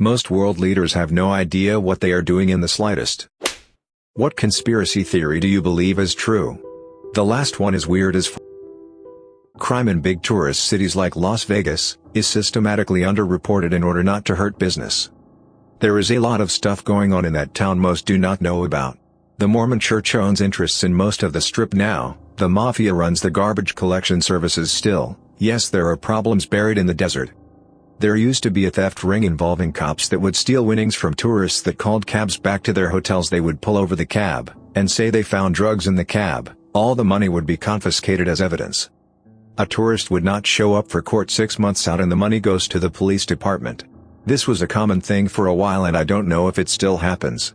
Most world leaders have no idea what they are doing in the slightest. What conspiracy theory do you believe is true? The last one is weird as f. Crime in big tourist cities like Las Vegas is systematically underreported in order not to hurt business. There is a lot of stuff going on in that town most do not know about. The Mormon Church owns interests in most of the Strip now, the Mafia runs the garbage collection services still, yes there are problems buried in the desert. There used to be a theft ring involving cops that would steal winnings from tourists that called cabs back to their hotels. They would pull over the cab, and say they found drugs in the cab. All the money would be confiscated as evidence. A tourist would not show up for court 6 months out and the money goes to the police department. This was a common thing for a while and I don't know if it still happens.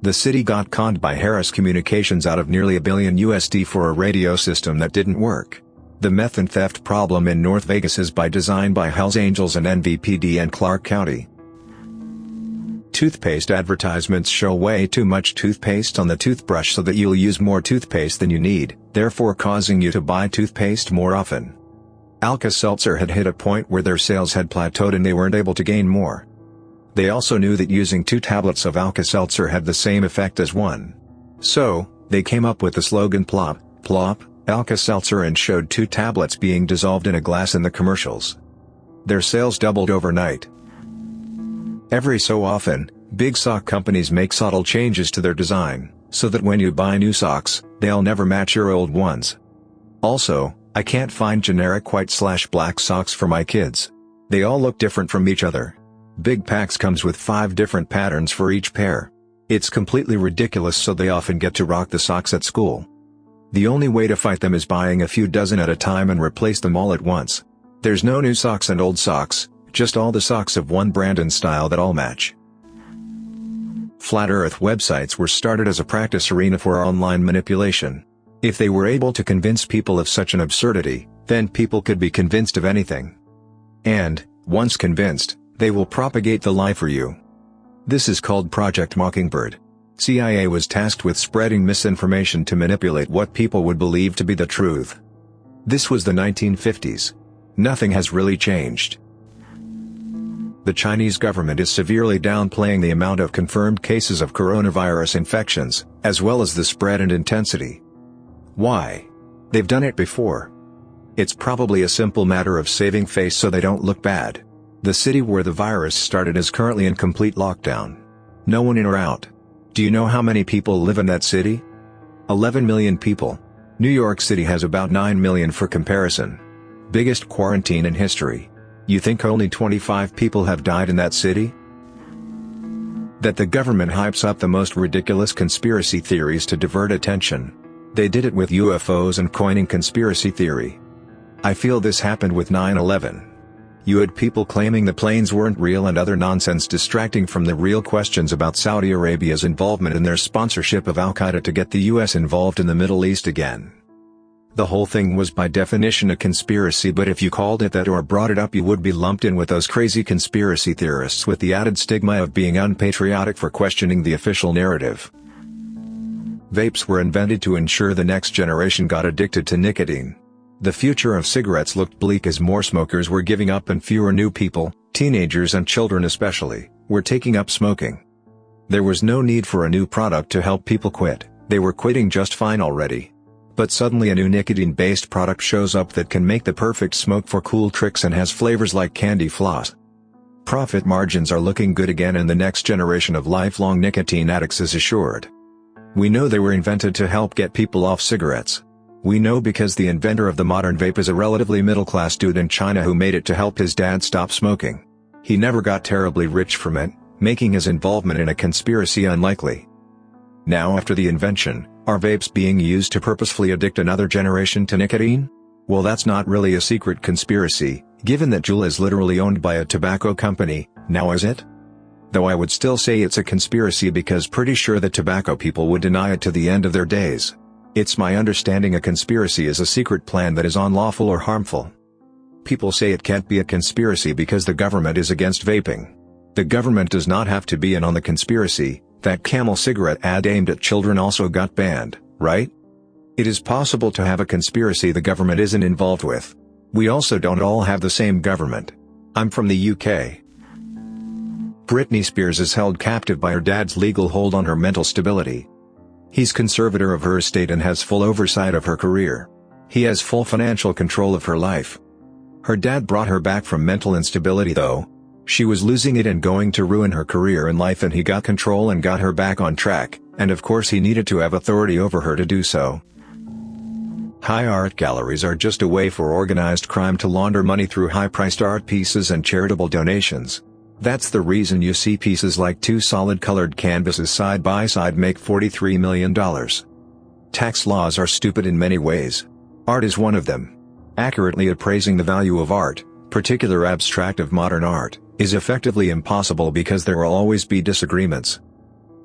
The city got conned by Harris Communications out of nearly $1 billion USD for a radio system that didn't work. The meth and theft problem in North Vegas is by design by Hells Angels and NVPD and Clark County. Toothpaste advertisements show way too much toothpaste on the toothbrush so that you'll use more toothpaste than you need, therefore causing you to buy toothpaste more often. Alka-Seltzer had hit a point where their sales had plateaued and they weren't able to gain more. They also knew that using 2 tablets of Alka-Seltzer had the same effect as 1. So, they came up with the slogan Plop, Plop, Alka-Seltzer and showed 2 tablets being dissolved in a glass in the commercials. Their sales doubled overnight. Every so often, big sock companies make subtle changes to their design, so that when you buy new socks, they'll never match your old ones. Also, I can't find generic white/black socks for my kids. They all look different from each other. Big packs comes with 5 different patterns for each pair. It's completely ridiculous, so they often get to rock the socks at school. The only way to fight them is buying a few dozen at a time and replace them all at once. There's no new socks and old socks, just all the socks of one brand and style that all match. Flat Earth websites were started as a practice arena for online manipulation. If they were able to convince people of such an absurdity, then people could be convinced of anything. And, once convinced, they will propagate the lie for you. This is called Project Mockingbird. CIA was tasked with spreading misinformation to manipulate what people would believe to be the truth. This was the 1950s. Nothing has really changed. The Chinese government is severely downplaying the amount of confirmed cases of coronavirus infections, as well as the spread and intensity. Why? They've done it before. It's probably a simple matter of saving face so they don't look bad. The city where the virus started is currently in complete lockdown. No one in or out. Do you know how many people live in that city? 11 million people. New York City has about 9 million for comparison. Biggest quarantine in history. You think only 25 people have died in that city? That the government hypes up the most ridiculous conspiracy theories to divert attention. They did it with UFOs and coining conspiracy theory. I feel this happened with 9/11. You had people claiming the planes weren't real and other nonsense distracting from the real questions about Saudi Arabia's involvement in their sponsorship of Al-Qaeda to get the US involved in the Middle East again. The whole thing was by definition a conspiracy, but if you called it that or brought it up you would be lumped in with those crazy conspiracy theorists with the added stigma of being unpatriotic for questioning the official narrative. Vapes were invented to ensure the next generation got addicted to nicotine. The future of cigarettes looked bleak as more smokers were giving up and fewer new people, teenagers and children especially, were taking up smoking. There was no need for a new product to help people quit, they were quitting just fine already. But suddenly a new nicotine-based product shows up that can make the perfect smoke for cool tricks and has flavors like candy floss. Profit margins are looking good again and the next generation of lifelong nicotine addicts is assured. We know they were invented to help get people off cigarettes. We know because the inventor of the modern vape is a relatively middle-class dude in China who made it to help his dad stop smoking. He never got terribly rich from it, making his involvement in a conspiracy unlikely. Now after the invention, are vapes being used to purposefully addict another generation to nicotine? Well, that's not really a secret conspiracy, given that Juul is literally owned by a tobacco company, now is it? Though I would still say it's a conspiracy because pretty sure the tobacco people would deny it to the end of their days. It's my understanding a conspiracy is a secret plan that is unlawful or harmful. People say it can't be a conspiracy because the government is against vaping. The government does not have to be in on the conspiracy. That Camel cigarette ad aimed at children also got banned, right? It is possible to have a conspiracy the government isn't involved with. We also don't all have the same government. I'm from the UK. Britney Spears is held captive by her dad's legal hold on her mental stability. He's conservator of her estate and has full oversight of her career. He has full financial control of her life. Her dad brought her back from mental instability though. She was losing it and going to ruin her career and life, and he got control and got her back on track, and of course he needed to have authority over her to do so. High art galleries are just a way for organized crime to launder money through high-priced art pieces and charitable donations. That's the reason you see pieces like two solid colored canvases side by side make $43 million. Tax laws are stupid in many ways. Art is one of them. Accurately appraising the value of art, particular abstract of modern art, is effectively impossible because there will always be disagreements.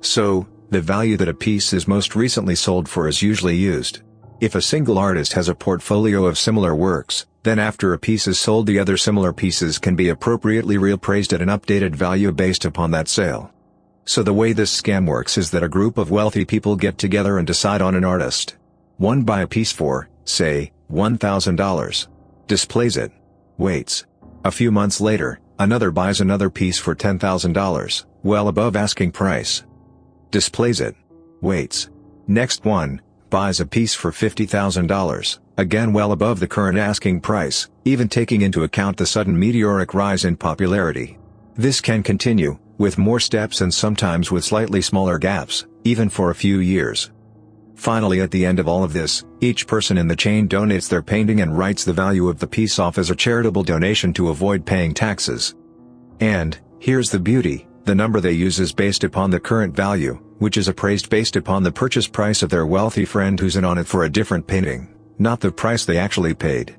So, the value that a piece is most recently sold for is usually used. If a single artist has a portfolio of similar works, then after a piece is sold the other similar pieces can be appropriately reappraised at an updated value based upon that sale. So the way this scam works is that a group of wealthy people get together and decide on an artist. One buy a piece for, say, $1,000. Displays it. Waits. A few months later, another buys another piece for $10,000, well above asking price. Displays it. Waits. Next one buys a piece for $50,000, again well above the current asking price, even taking into account the sudden meteoric rise in popularity. This can continue, with more steps and sometimes with slightly smaller gaps, even for a few years. Finally, at the end of all of this, each person in the chain donates their painting and writes the value of the piece off as a charitable donation to avoid paying taxes. And, here's the beauty, the number they use is based upon the current value, which is appraised based upon the purchase price of their wealthy friend who's in on it for a different painting, not the price they actually paid.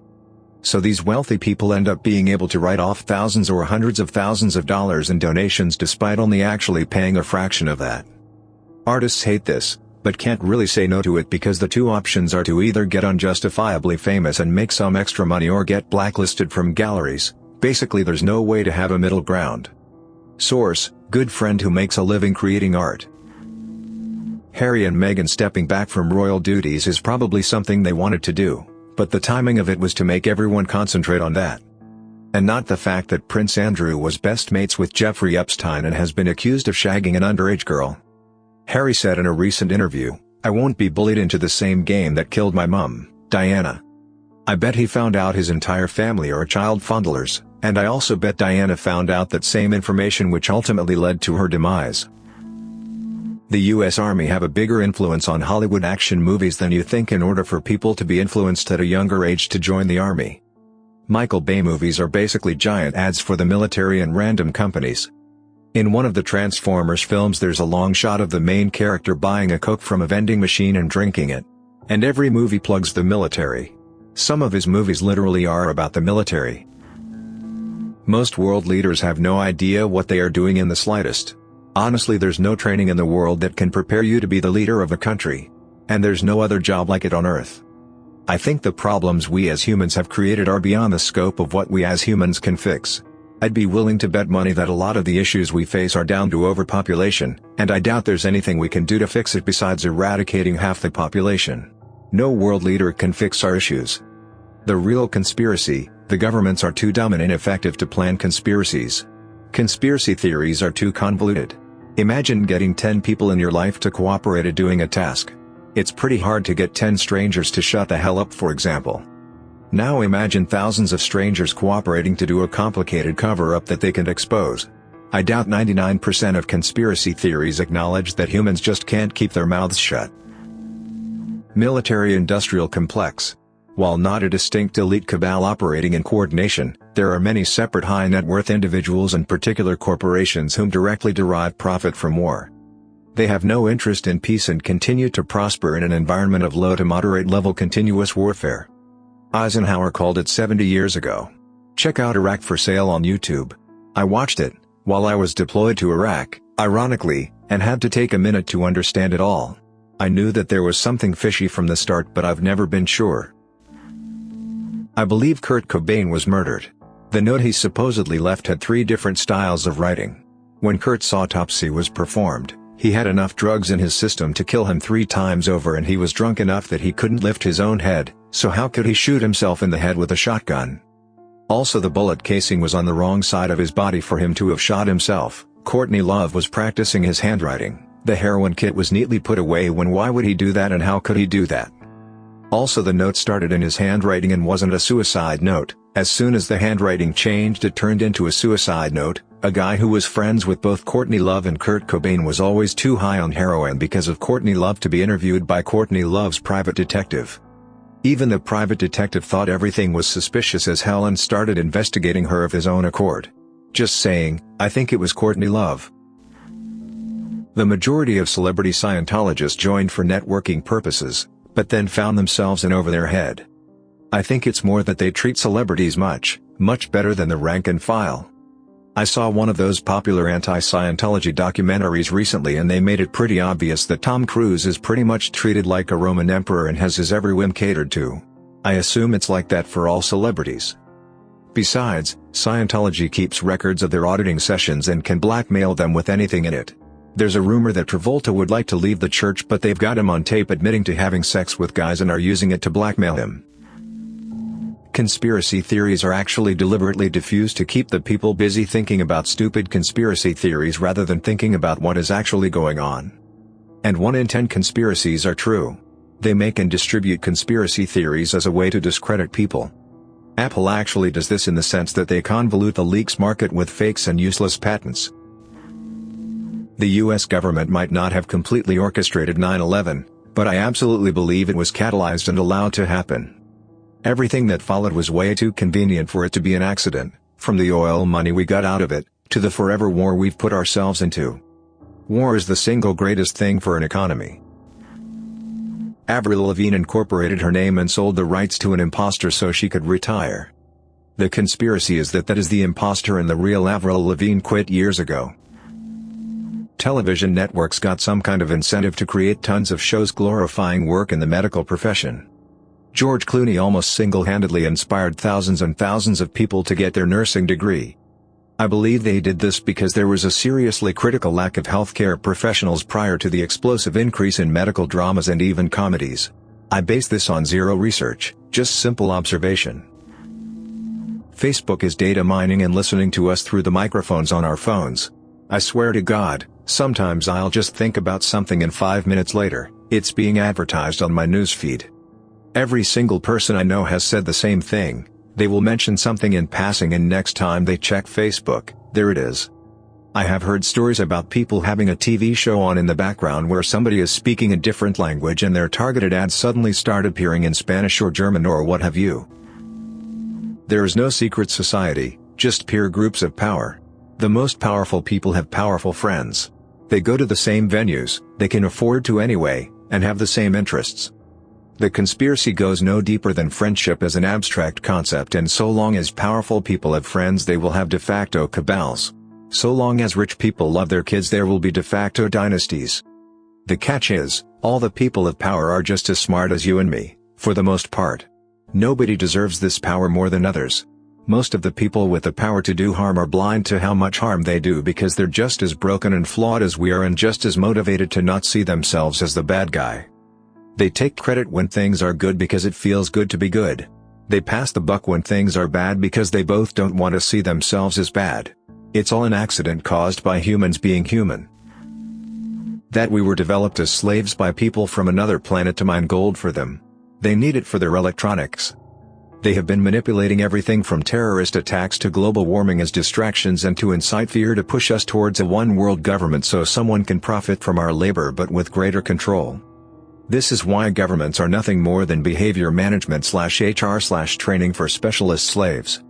So these wealthy people end up being able to write off thousands or hundreds of thousands of dollars in donations despite only actually paying a fraction of that. Artists hate this, but can't really say no to it because the two options are to either get unjustifiably famous and make some extra money or get blacklisted from galleries. Basically there's no way to have a middle ground. Source: good friend who makes a living creating art. Harry and Meghan stepping back from royal duties is probably something they wanted to do, but the timing of it was to make everyone concentrate on that. And not the fact that Prince Andrew was best mates with Jeffrey Epstein and has been accused of shagging an underage girl. Harry said in a recent interview, "I won't be bullied into the same game that killed my mum, Diana. I bet he found out his entire family are child fondlers, and I also bet Diana found out that same information which ultimately led to her demise." The US Army have a bigger influence on Hollywood action movies than you think in order for people to be influenced at a younger age to join the Army. Michael Bay movies are basically giant ads for the military and random companies. In one of the Transformers films there's a long shot of the main character buying a Coke from a vending machine and drinking it. And every movie plugs the military. Some of his movies literally are about the military. Most world leaders have no idea what they are doing in the slightest. Honestly, there's no training in the world that can prepare you to be the leader of a country. And there's no other job like it on Earth. I think the problems we as humans have created are beyond the scope of what we as humans can fix. I'd be willing to bet money that a lot of the issues we face are down to overpopulation, and I doubt there's anything we can do to fix it besides eradicating half the population. No world leader can fix our issues. The real conspiracy: the governments are too dumb and ineffective to plan conspiracies. Conspiracy theories are too convoluted. Imagine getting 10 people in your life to cooperate at doing a task. It's pretty hard to get 10 strangers to shut the hell up, for example. Now imagine thousands of strangers cooperating to do a complicated cover-up that they can expose. I doubt 99% of conspiracy theories acknowledge that humans just can't keep their mouths shut. Military-industrial complex. While not a distinct elite cabal operating in coordination, there are many separate high-net-worth individuals and particular corporations whom directly derive profit from war. They have no interest in peace and continue to prosper in an environment of low to moderate-level continuous warfare. Eisenhower called it 70 years ago. Check out Iraq for Sale on YouTube. I watched it while I was deployed to Iraq, ironically, and had to take a minute to understand it all. I knew that there was something fishy from the start, but I've never been sure. I believe Kurt Cobain was murdered. The note he supposedly left had 3 different styles of writing. When Kurt's autopsy was performed, he had enough drugs in his system to kill him 3 times over, and he was drunk enough that he couldn't lift his own head, so how could he shoot himself in the head with a shotgun? Also, the bullet casing was on the wrong side of his body for him to have shot himself, Courtney Love was practicing his handwriting. The heroin kit was neatly put away when why would he do that and how could he do that? Also the note started in his handwriting and wasn't a suicide note. As soon as the handwriting changed it turned into a suicide note. A guy who was friends with both Courtney Love and Kurt Cobain was always too high on heroin because of Courtney Love to be interviewed by Courtney Love's private detective. Even the private detective thought everything was suspicious as hell and started investigating her of his own accord. Just saying, I think it was Courtney Love. The majority of celebrity Scientologists joined for networking purposes, but then found themselves in over their head. I think it's more that they treat celebrities much better than the rank and file. I saw one of those popular anti-Scientology documentaries recently and they made it pretty obvious that Tom Cruise is pretty much treated like a Roman emperor and has his every whim catered to. I assume it's like that for all celebrities. Besides, Scientology keeps records of their auditing sessions and can blackmail them with anything in it. There's a rumor that Travolta would like to leave the church but they've got him on tape admitting to having sex with guys and are using it to blackmail him. Conspiracy theories are actually deliberately diffused to keep the people busy thinking about stupid conspiracy theories rather than thinking about what is actually going on. And 1 in 10 conspiracies are true. They make and distribute conspiracy theories as a way to discredit people. Apple actually does this in the sense that they convolute the leaks market with fakes and useless patents. The US government might not have completely orchestrated 9/11, but I absolutely believe it was catalyzed and allowed to happen. Everything that followed was way too convenient for it to be an accident, from the oil money we got out of it, to the forever war we've put ourselves into. War is the single greatest thing for an economy. Avril Lavigne incorporated her name and sold the rights to an imposter so she could retire. The conspiracy is that is the imposter and the real Avril Lavigne quit years ago. Television networks got some kind of incentive to create tons of shows glorifying work in the medical profession. George Clooney almost single-handedly inspired thousands and thousands of people to get their nursing degree. I believe they did this because there was a seriously critical lack of healthcare professionals prior to the explosive increase in medical dramas and even comedies. I base this on zero research, just simple observation. Facebook is data mining and listening to us through the microphones on our phones. I swear to God, sometimes I'll just think about something and 5 minutes later, it's being advertised on my newsfeed. Every single person I know has said the same thing. They will mention something in passing and next time they check Facebook, there it is. I have heard stories about people having a TV show on in the background where somebody is speaking a different language and their targeted ads suddenly start appearing in Spanish or German or what have you. There is no secret society, just peer groups of power. The most powerful people have powerful friends. They go to the same venues, they can afford to anyway, and have the same interests. The conspiracy goes no deeper than friendship as an abstract concept, and so long as powerful people have friends they will have de facto cabals. So long as rich people love their kids there will be de facto dynasties. The catch is, all the people of power are just as smart as you and me, for the most part. Nobody deserves this power more than others. Most of the people with the power to do harm are blind to how much harm they do because they're just as broken and flawed as we are and just as motivated to not see themselves as the bad guy. They take credit when things are good because it feels good to be good. They pass the buck when things are bad because they both don't want to see themselves as bad. It's all an accident caused by humans being human. That we were developed as slaves by people from another planet to mine gold for them. They need it for their electronics. They have been manipulating everything from terrorist attacks to global warming as distractions and to incite fear to push us towards a one-world government so someone can profit from our labor but with greater control. This is why governments are nothing more than behavior management/HR/training for specialist slaves.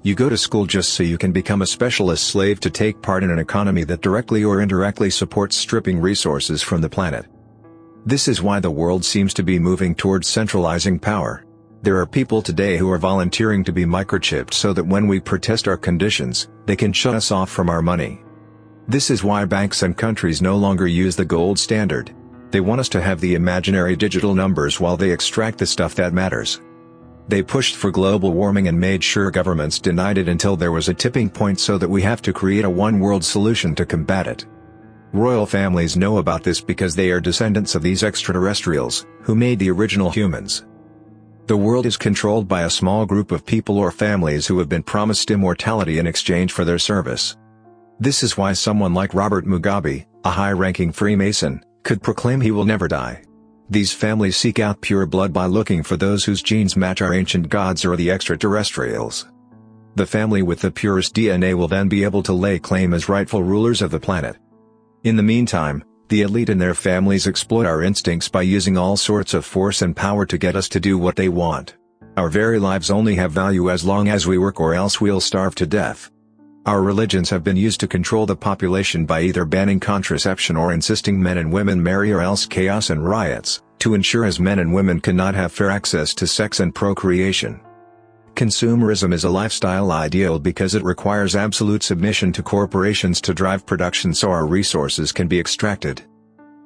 You go to school just so you can become a specialist slave to take part in an economy that directly or indirectly supports stripping resources from the planet. This is why the world seems to be moving towards centralizing power. There are people today who are volunteering to be microchipped so that when we protest our conditions, they can shut us off from our money. This is why banks and countries no longer use the gold standard. They want us to have the imaginary digital numbers while they extract the stuff that matters. They pushed for global warming and made sure governments denied it until there was a tipping point so that we have to create a one-world solution to combat it. Royal families know about this because they are descendants of these extraterrestrials, who made the original humans. The world is controlled by a small group of people or families who have been promised immortality in exchange for their service. This is why someone like Robert Mugabe, a high-ranking Freemason, could proclaim he will never die. These families seek out pure blood by looking for those whose genes match our ancient gods or the extraterrestrials. The family with the purest DNA will then be able to lay claim as rightful rulers of the planet. In the meantime, the elite and their families exploit our instincts by using all sorts of force and power to get us to do what they want. Our very lives only have value as long as we work, or else we'll starve to death. Our religions have been used to control the population by either banning contraception or insisting men and women marry, or else chaos and riots, to ensure as men and women cannot have fair access to sex and procreation. Consumerism is a lifestyle ideal because it requires absolute submission to corporations to drive production so our resources can be extracted.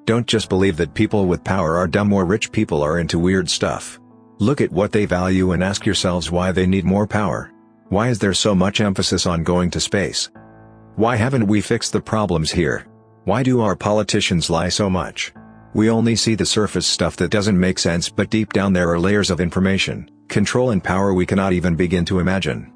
Don't just believe that people with power are dumb or rich people are into weird stuff. Look at what they value and ask yourselves why they need more power. Why is there so much emphasis on going to space? Why haven't we fixed the problems here? Why do our politicians lie so much? We only see the surface stuff that doesn't make sense, but deep down there are layers of information, control and power we cannot even begin to imagine.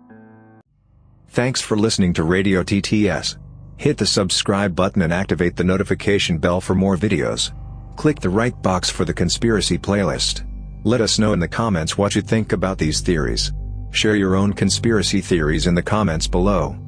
Thanks for listening to Radio TTS. Hit the subscribe button and activate the notification bell for more videos. Click the right box for the conspiracy playlist. Let us know in the comments what you think about these theories. Share your own conspiracy theories in the comments below.